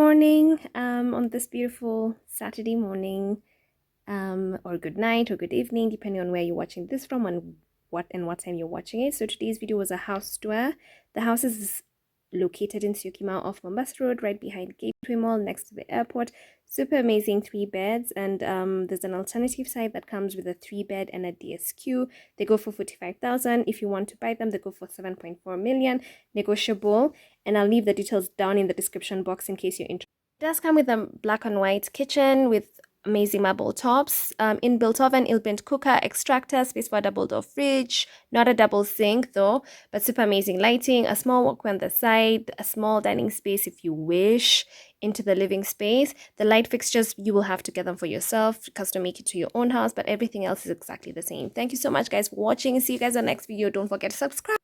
morning on this beautiful Saturday morning, or good night or good evening, depending on where you're watching this from and what time you're watching it. So today's video was a house tour. The house is located in Syokimau off Mombasa Road, right behind Gateway Mall, next to the airport. Super amazing 3 beds, and there's an alternative side that comes with a 3 bed and a DSQ. They go for 45,000. If you want to buy them, they go for 7.4 million, negotiable. And I'll leave the details down in the description box in case you're interested. It does come with a black and white kitchen with amazing marble tops, inbuilt oven, inbuilt cooker, extractor, space for a double door fridge, not a double sink though, but super amazing lighting, a small walkway on the side, a small dining space if you wish, into the living space. The light fixtures, you will have to get them for yourself, custom make it to your own house, but everything else is exactly the same. Thank you so much guys for watching. See you guys on the next video. Don't forget to subscribe.